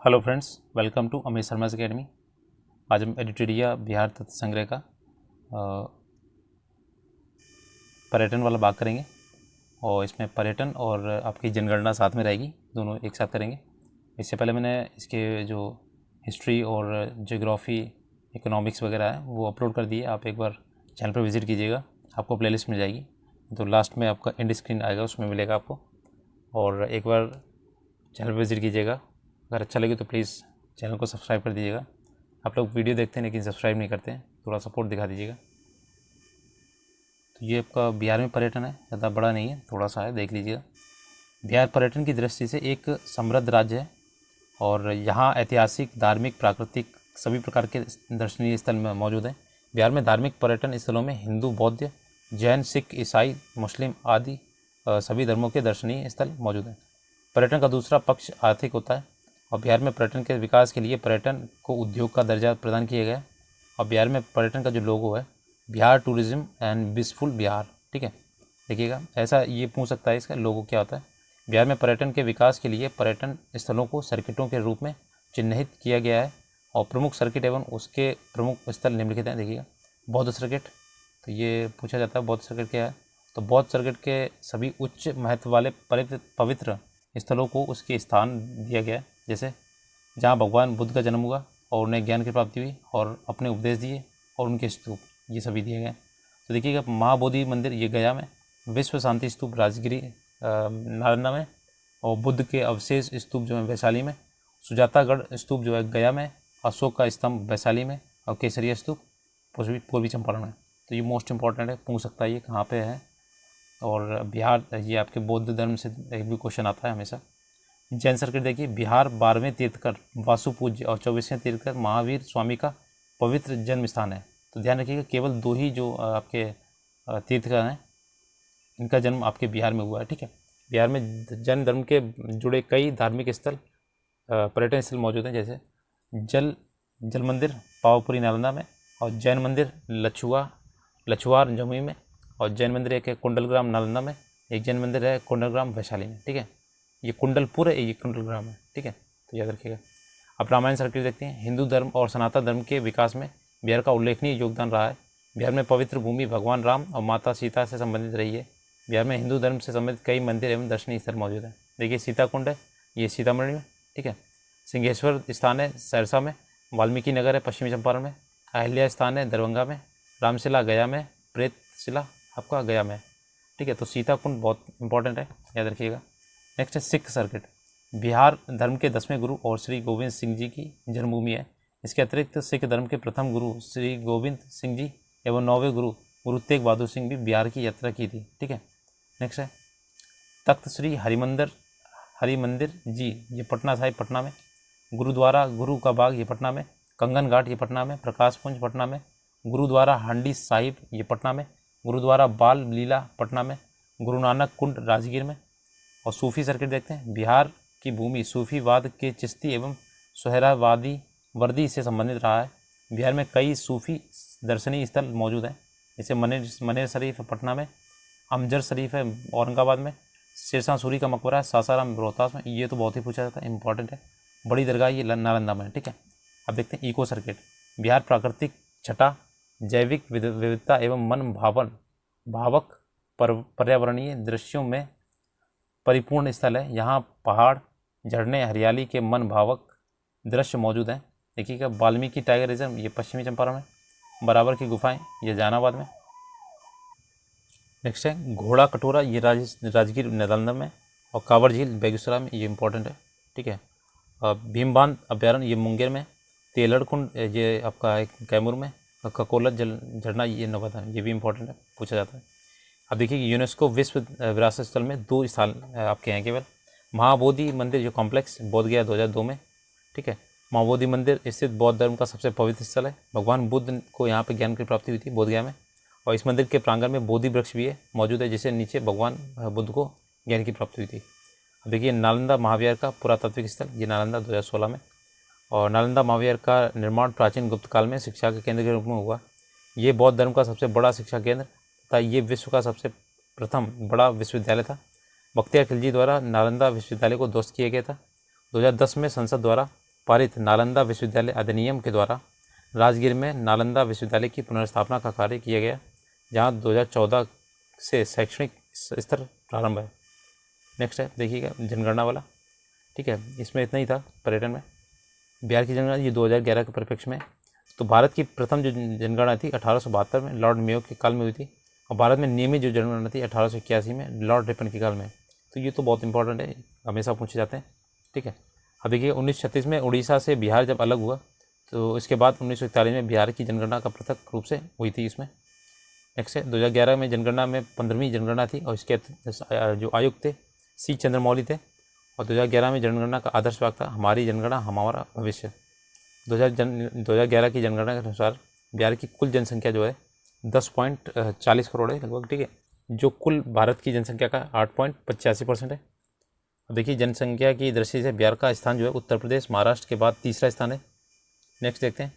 Hello friends, welcome to Amit Sharma's academy. आज हम एडिटोरिया बिहार तथ्य संग्रह का पर्यटन वाला भाग करेंगे और इसमें पर्यटन और आपकी जनगणना साथ में रहेगी, दोनों एक साथ करेंगे। इससे पहले मैंने इसके जो हिस्ट्री और ज्योग्राफी, इकोनॉमिक्स वगैरह है वो अपलोड कर दिए। आप एक बार चैनल पर विज़िट कीजिएगा, आपको प्लेलिस्ट मिल जाएगी। तो लास्ट में आपका एंड स्क्रीन आएगा, उसमें मिलेगा आपको। और एक बार चैनल पर विज़िट कीजिएगा। अगर अच्छा लगे तो प्लीज़ चैनल को सब्सक्राइब कर दीजिएगा। आप लोग वीडियो देखते हैं लेकिन सब्सक्राइब नहीं करते हैं, थोड़ा सपोर्ट दिखा दीजिएगा। तो ये आपका बिहार में पर्यटन है, ज़्यादा बड़ा नहीं है, थोड़ा सा है, देख लीजिएगा। बिहार पर्यटन की दृष्टि से एक समृद्ध राज्य है और यहाँ ऐतिहासिक, धार्मिक, प्राकृतिक सभी प्रकार के दर्शनीय स्थल में मौजूद हैं। बिहार में धार्मिक पर्यटन स्थलों में हिंदू, बौद्ध, जैन, सिख, ईसाई, मुस्लिम आदि सभी धर्मों के दर्शनीय स्थल मौजूद हैं। पर्यटन का दूसरा पक्ष आर्थिक होता है और बिहार में पर्यटन के विकास के लिए पर्यटन को उद्योग का दर्जा प्रदान किया गया है। और बिहार में पर्यटन का जो लोगो है, Bihar tourism and blissful Bihar, ठीक है। देखिएगा, ऐसा ये पूछ सकता है इसका लोगो क्या होता है। बिहार में पर्यटन के विकास के लिए पर्यटन स्थलों को सर्किटों के रूप में चिन्हित किया गया है और प्रमुख सर्किट एवं उसके प्रमुख स्थल निम्नलिखित हैं। देखिएगा, बौद्ध सर्किट, तो ये पूछा जाता है बौद्ध सर्किट क्या है। तो बौद्ध सर्किट के सभी उच्च महत्व वाले पवित्र स्थलों को उसके स्थान दिया गया है, जैसे जहाँ भगवान बुद्ध का जन्म हुआ और उन्हें ज्ञान की प्राप्ति हुई और अपने उपदेश दिए और उनके स्तूप, ये सभी दिए गए। तो देखिएगा, महाबोधि मंदिर ये गया में, विश्व शांति स्तूप राजगिरी नालंदा में, और बुद्ध के अवशेष स्तूप जो है वैशाली में, सुजातागढ़ स्तूप जो है गया में, अशोक का स्तंभ वैशाली में और केसरिया स्तूप पूर्वी चंपारण में। तो ये मोस्ट इंपॉर्टेंट है, पूछ सकता है ये कहाँ पे है। और बिहार, ये आपके बौद्ध धर्म से एक भी क्वेश्चन आता है हमेशा। जैन सर्किट देखिए, बिहार 12वें तीर्थकर वासु पूज्य और 24वें तीर्थकर महावीर स्वामी का पवित्र जन्म स्थान है। तो ध्यान रखिएगा, केवल 2 ही जो आपके तीर्थकर हैं, इनका जन्म आपके बिहार में हुआ है, ठीक है। बिहार में जैन धर्म के जुड़े कई धार्मिक स्थल, पर्यटन स्थल मौजूद हैं, जैसे जल मंदिर पावापुरी नालंदा में, और जैन मंदिर लछुआर जमुई में, और जैन मंदिर एक है कुंडलग्राम नालंदा में, एक जैन मंदिर है कुंडलग्राम वैशाली में, ठीक है। ये कुंडलपुर है, ये कुंडलग्राम है, ठीक है, तो याद रखिएगा। अब रामायण सर्किट देखते हैं। हिंदू धर्म और सनातन धर्म के विकास में बिहार का उल्लेखनीय योगदान रहा है। बिहार में पवित्र भूमि भगवान राम और माता सीता से संबंधित रही है। बिहार में हिंदू धर्म से संबंधित कई मंदिर एवं दर्शनीय स्थल मौजूद हैं। देखिए, सीता कुंड है, ये सीतामढ़ी में, ठीक है। सिंहेश्वर स्थान है सहरसा में, वाल्मीकि नगर है पश्चिमी चंपारण में, अहिल्या स्थान है दरभंगा में, रामशिला गया में, प्रेतशिला आपका गया में, ठीक है। तो सीता कुंड बहुत इंपॉर्टेंट है, याद रखिएगा। नेक्स्ट है सिख सर्किट। बिहार धर्म के 10वें गुरु और श्री गोविंद सिंह जी की जन्मभूमि है। इसके अतिरिक्त सिख धर्म के प्रथम गुरु श्री गोविंद सिंह जी एवं 9वें गुरु गुरु तेग बहादुर सिंह भी बिहार की यात्रा की थी, ठीक है। नेक्स्ट है तख्त श्री हरिमंदिर जी, ये पटना साहिब पटना में, गुरुद्वारा गुरु का बाग ये पटना में, कंगन घाट ये पटना में, प्रकाश पुंज पटना में, गुरुद्वारा हांडी साहिब ये पटना में, गुरुद्वारा बाल लीला पटना में, गुरु नानक कुंड राजगीर में। और सूफी सर्किट देखते हैं। बिहार की भूमि सूफीवाद के चिश्ती एवं सुहरावादी वर्दी से संबंधित रहा है। बिहार में कई सूफी दर्शनीय स्थल मौजूद हैं, जैसे मनेर शरीफ पटना में, अमजर शरीफ है औरंगाबाद में, शेरशाह सूरी का मकबरा है सासाराम रोहतास में, ये तो बहुत ही पूछा जाता है, इंपॉर्टेंट है। बड़ी दरगाह ये नालंदा में, ठीक है। अब देखते हैं इको सर्किट। बिहार प्राकृतिक छटा, जैविक विविधता एवं मन भावक पर्यावरणीय दृश्यों में परिपूर्ण स्थल है। यहाँ पहाड़, झरने, हरियाली के मन भावक दृश्य मौजूद हैं। देखिएगा, वाल्मीकि टाइगर रिजर्व ये पश्चिमी चंपारण में, बराबर की गुफाएं ये जहानाबाद में। नेक्स्ट है घोड़ा कटोरा, ये राजगीर नालंदा में, और कांवर झील बेगूसराय में, ये इंपॉर्टेंट है, ठीक है। भीमबांध अभ्यारण्य ये मुंगेर में, तेलड़ कुंड ये आपका कैमूर में, और ककोला झरना ये नवादा में, ये भी इंपॉर्टेंट है, पूछा जाता है। अब देखिए, यूनेस्को विश्व विरासत स्थल में 2 स्थान आपके हैं केवल। महाबोधि मंदिर जो कॉम्प्लेक्स बोध गया 2002 में, ठीक है। महाबोधि मंदिर स्थित बौद्ध धर्म का सबसे पवित्र स्थल है। भगवान बुद्ध को यहाँ पे ज्ञान की प्राप्ति हुई थी बोध गया में, और इस मंदिर के प्रांगण में बोधि वृक्ष भी है मौजूद है, जिससे नीचे भगवान बुद्ध को ज्ञान की प्राप्ति हुई थी। अब देखिए, नालंदा महाविहार का पुरातात्विक स्थल ये नालंदा 2016 में, और नालंदा महाविहार का निर्माण प्राचीन गुप्त काल में शिक्षा के केंद्र के रूप में हुआ। ये बौद्ध धर्म का सबसे बड़ा शिक्षा केंद्र तथा ये विश्व का सबसे प्रथम बड़ा विश्वविद्यालय था। बख्तियार खिलजी द्वारा नालंदा विश्वविद्यालय को ध्वस्त किया गया था। 2010 में संसद द्वारा पारित नालंदा विश्वविद्यालय अधिनियम के द्वारा राजगीर में नालंदा विश्वविद्यालय की पुनर्स्थापना का कार्य किया गया, जहां 2014 से शैक्षणिक स्तर प्रारंभ है। नेक्स्ट है देखिएगा जनगणना वाला, ठीक है। इसमें इतना ही था पर्यटन में। बिहार की जनगणना ये 2011 के परिप्रेक्ष्य में। तो भारत की प्रथम जो जनगणना थी 1872 में लॉर्ड मेयो के काल में हुई थी, और भारत में नियमित जो जनगणना थी 1881 में लॉर्ड रिपन के काल में। तो ये तो बहुत इंपॉर्टेंट है, हमेशा पूछे जाते हैं, ठीक है। अब देखिए 1936 में उड़ीसा से बिहार जब अलग हुआ, तो इसके बाद 1941 में बिहार की जनगणना का पृथक रूप से हुई थी इसमें। नेक्स्ट है 2011 में जनगणना में 15वीं जनगणना थी, और इसके जो आयुक्त थे सी चंद्रमौली थे, और 2011 में जनगणना का आदर्श वाक्य था हमारी जनगणना हमारा भविष्य। 2011 की जनगणना के अनुसार बिहार की कुल जनसंख्या जो है 10.40 करोड़ है लगभग, ठीक है, जो कुल भारत की जनसंख्या का 8.85% है। अब देखिए जनसंख्या की दृष्टि से बिहार का स्थान जो है उत्तर प्रदेश महाराष्ट्र के बाद तीसरा स्थान है। नेक्स्ट देखते हैं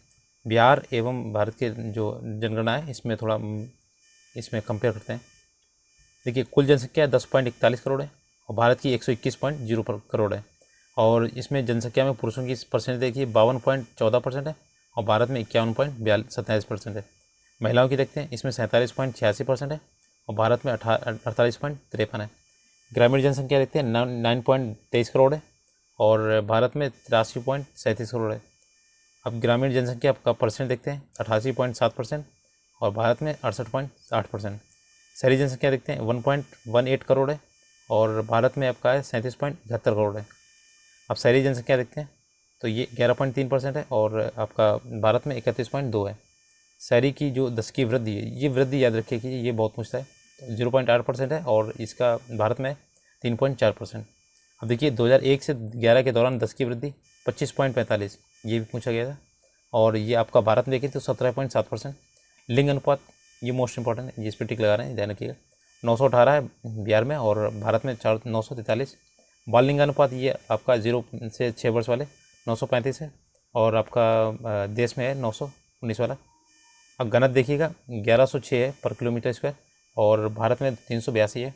बिहार एवं भारत के जो जनगणना है इसमें कंपेयर करते हैं। देखिए कुल जनसंख्या 10.41 करोड़ है, और भारत की 121.0 करोड़ है, और इसमें जनसंख्या में पुरुषों की परसेंट देखिए 52.14% है, और भारत में 51.27% है। महिलाओं की देखते हैं इसमें 47.86% है, और भारत में 48.53 है। ग्रामीण जनसंख्या देखते हैं 9.23 करोड़ है, और भारत में 83.37 करोड़ है। अब ग्रामीण जनसंख्या का परसेंट देखते हैं 88.7%, और भारत में 68.8%। शहरी जनसंख्या देखते हैं 1.18 करोड़ है, और भारत में आपका है 37.71 करोड़ है। अब शहरी जनसंख्या देखते हैं तो ये 11.3% है, और आपका भारत में 31.2 है। शहरी की जो 10 की वृद्धि है, ये वृद्धि याद रखिए कि ये बहुत पूछता है, तो 0.8% है, और इसका भारत में 3.4%। अब देखिए 2001 से 11 के दौरान 10 की वृद्धि 25.45, ये भी पूछा गया था, और ये आपका भारत में देखिए तो 17.7%। लिंग अनुपात ये मोस्ट इंपॉर्टेंट है, जिस पर टिक लगा रहे हैं ध्यान रखिएगा, 918 है बिहार में, और भारत में 943। बाल लिंगानुपात ये आपका 0 से 6 वर्ष वाले 935 है, और आपका देश में है 919 वाला। अब घनत्व देखिएगा 1106 है पर किलोमीटर स्क्वायर, और भारत में 382 है।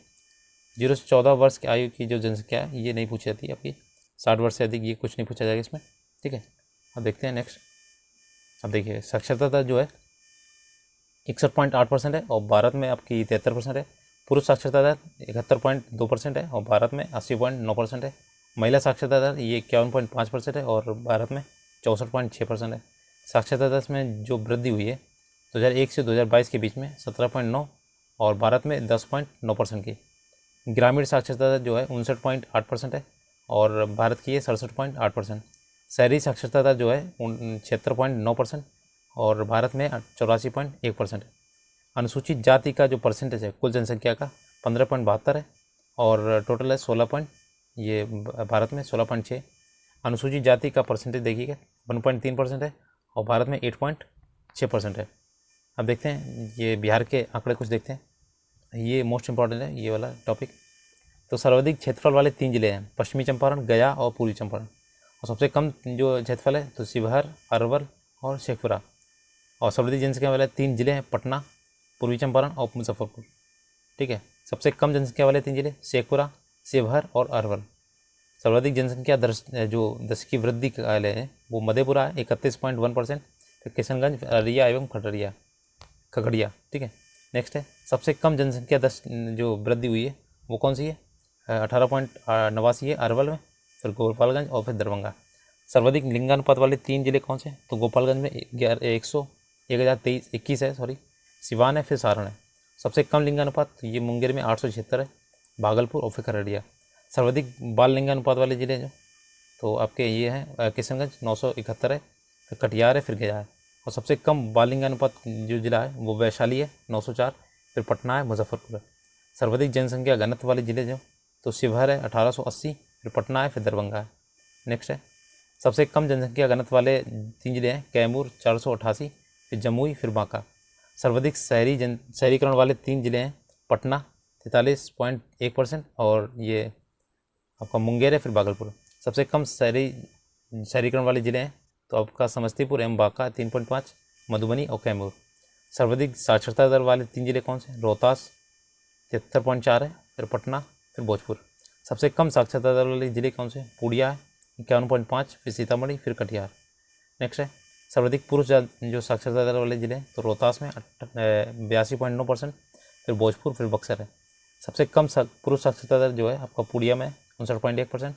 0 से 14 वर्ष की आयु की जो जनसंख्या है ये नहीं पूछी जाती है आपकी, 60 वर्ष से अधिक ये कुछ नहीं पूछा जाएगा इसमें, ठीक है। अब देखते हैं नेक्स्ट। अब देखिए साक्षरता दर जो है 61.8% है, और भारत में आपकी 73% है। पुरुष साक्षरता दर 71.2% है, और भारत में 80.9% है। महिला साक्षरता दर ये 51.5% है, और भारत में 64.6% है। साक्षरता दर में जो वृद्धि हुई है 2001 से 2022 के बीच में 17.9, और भारत में 10.9% की। ग्रामीण साक्षरता दर जो है 59.8% है, और भारत की है 67.8%। शहरी साक्षरता दर जो है 76.9%, और भारत में 84.1% है। अनुसूचित जाति का जो परसेंटेज है कुल जनसंख्या का 15.72 है, और टोटल है 16 ये भारत में 16.6। अनुसूचित जाति का परसेंटेज देखिएगा 1.3% है, और भारत में 8.6% है। अब देखते हैं ये बिहार के आंकड़े कुछ देखते हैं, ये मोस्ट इंपॉर्टेंट है ये वाला टॉपिक। तो सर्वाधिक क्षेत्रफल वाले 3 जिले हैं पश्चिमी चंपारण, गया और पूर्वी चंपारण, और सबसे कम जो क्षेत्रफल है तो शिवहर, अरवल और शेखपुरा। और सर्वाधिक जनसंख्या वाले 3 जिले हैं पटना, पूर्वी चंपारण और मुजफ्फरपुर, ठीक है। सबसे कम जनसंख्या वाले 3 जिले शेखपुरा, शिवहर और अरवल। सर्वाधिक जनसंख्या जो 10 की वृद्धि वाले हैं वो मधेपुरा है 31.1%, फिर किशनगंज, अररिया एवं खगड़िया, ठीक है। नेक्स्ट है सबसे कम जनसंख्या 10 जो वृद्धि हुई है वो कौन सी है 18.89 है अरवल में, फिर गोपालगंज और फिर दरभंगा। सर्वाधिक लिंगानुपात वाले 3 जिले कौन से हैं तो गोपालगंज में 1021 है, सिवान है, फिर सारण है। सबसे कम लिंगानुपात तो ये मुंगेर में 876 है, भागलपुर और फिर खगड़िया। सर्वाधिक बाल लिंगानुपात वाले जिले जो तो आपके ये हैं किशनगंज 971 है, फिर कटिहार है, फिर गया है। और सबसे कम बाल लिंगानुपात जो जिला है वो वैशाली है 904, फिर पटना है, मुजफ्फरपुर है। सर्वाधिक जनसंख्या घनत्व वाले जिले जो तो शिवहर है 1880, फिर पटना है, फिर दरभंगा है। नेक्स्ट है सबसे कम जनसंख्या घनत्व वाले 3 जिले हैं कैमूर 488, फिर जमुई, फिर बांका। सर्वाधिक शहरीकरण वाले 3 जिले हैं पटना 43.1%, और ये आपका मुंगेर है, फिर भागलपुर। सबसे कम शहरीकरण वाले जिले हैं तो आपका समस्तीपुर एवं बांका 3.5, मधुबनी और कैमूर। सर्वाधिक साक्षरता दर वाले 3 जिले कौन से रोहतास 73.4 है, फिर पटना, फिर भोजपुर। सबसे कम साक्षरता दर वाले जिले कौन से पूर्णिया है 51.5, फिर सीतामढ़ी, फिर कटिहार। नेक्स्ट है सर्वाधिक पुरुष जो साक्षरता दर वाले जिले हैं, तो रोहतास में 82.9%, फिर भोजपुर, फिर बक्सर है। सबसे कम पुरुष साक्षरता दर जो है आपका पूर्णिया में 59.1%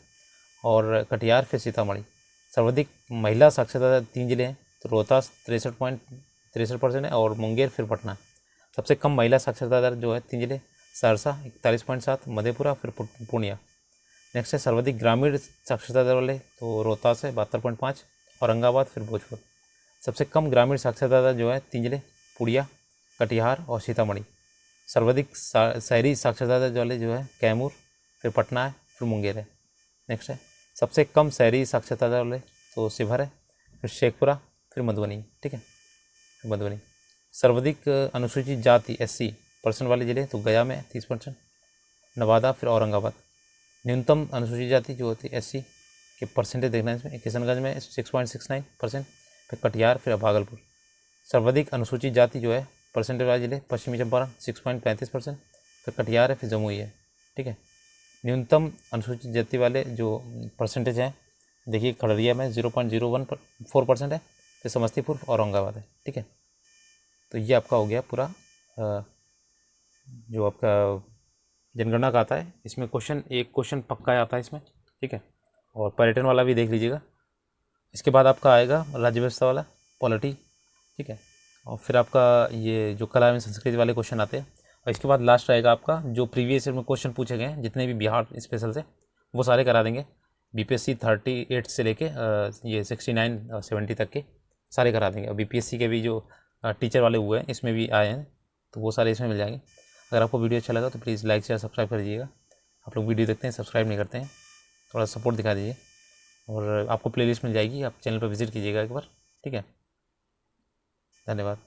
और कटिहार, फिर सीतामढ़ी। सर्वाधिक महिला साक्षरता दर 3 जिले हैं, तो रोहतास 63% है और मुंगेर, फिर पटना। सबसे कम महिला साक्षरता दर जो है 3 जिले, सहरसा 41.7, मधेपुरा, फिर पूर्णिया। नेक्स्ट है सर्वाधिक ग्रामीण साक्षरता दर वाले, तो रोहतास है 72.5, औरंगाबाद, फिर भोजपुर। सबसे कम ग्रामीण साक्षरता दर जो है 3 जिले, पूर्णिया, कटिहार और सीतामढ़ी। सर्वाधिक शहरी साक्षरता दर वाले जो है कैमूर, फिर पटना है, फिर मुंगेर है। नेक्स्ट है सबसे कम शहरी साक्षरता दर वाले, तो शिवहर है, फिर शेखपुरा, फिर मधुबनी। ठीक है, मधुबनी। सर्वाधिक अनुसूचित जाति SC% वाले जिले, तो गया में 30%, नवादा, फिर औरंगाबाद। न्यूनतम अनुसूचित जाति जो होती है SC के परसेंटेज देखना है इसमें, किशनगंज में 6.69%, फिर कटिहार, फिर भागलपुर। सर्वाधिक अनुसूचित जाति जो है परसेंटेज वाले जिले, पश्चिमी चंपारण 6.35%, फिर कटिहार है, फिर जमुई है। ठीक है, न्यूनतम अनुसूचित जाति वाले जो परसेंटेज हैं देखिए, खगड़िया में 0.014% है, फिर समस्तीपुर, औरंगाबाद है। ठीक है, तो ये आपका हो गया पूरा जो आपका जनगणना का आता है। इसमें एक क्वेश्चन पक्का आता है इसमें। ठीक है, और पर्यटन वाला भी देख लीजिएगा। इसके बाद आपका आएगा राज्य व्यवस्था वाला, पॉलिटी। ठीक है, और फिर आपका ये जो कला एवं संस्कृति वाले क्वेश्चन आते हैं, और इसके बाद लास्ट रहेगा आपका जो प्रीवियस ईयर में क्वेश्चन पूछे गए हैं जितने भी बिहार स्पेशल से, वो सारे करा देंगे। BPSC 38 से लेके ये 69 70 तक के सारे करा देंगे। और BPSC के भी जो टीचर वाले हुए हैं इसमें भी आए हैं, तो वो सारे इसमें मिल जाएंगे। अगर आपको वीडियो अच्छा लगा तो प्लीज़ लाइक शेयर सब्सक्राइब कर दीजिएगा। आप लोग वीडियो देखते हैं, सब्सक्राइब नहीं करते हैं, थोड़ा सपोर्ट दिखा दीजिए। और आपको प्लेलिस्ट मिल जाएगी, आप चैनल पर विजिट कीजिएगा एक बार। ठीक है, धन्यवाद।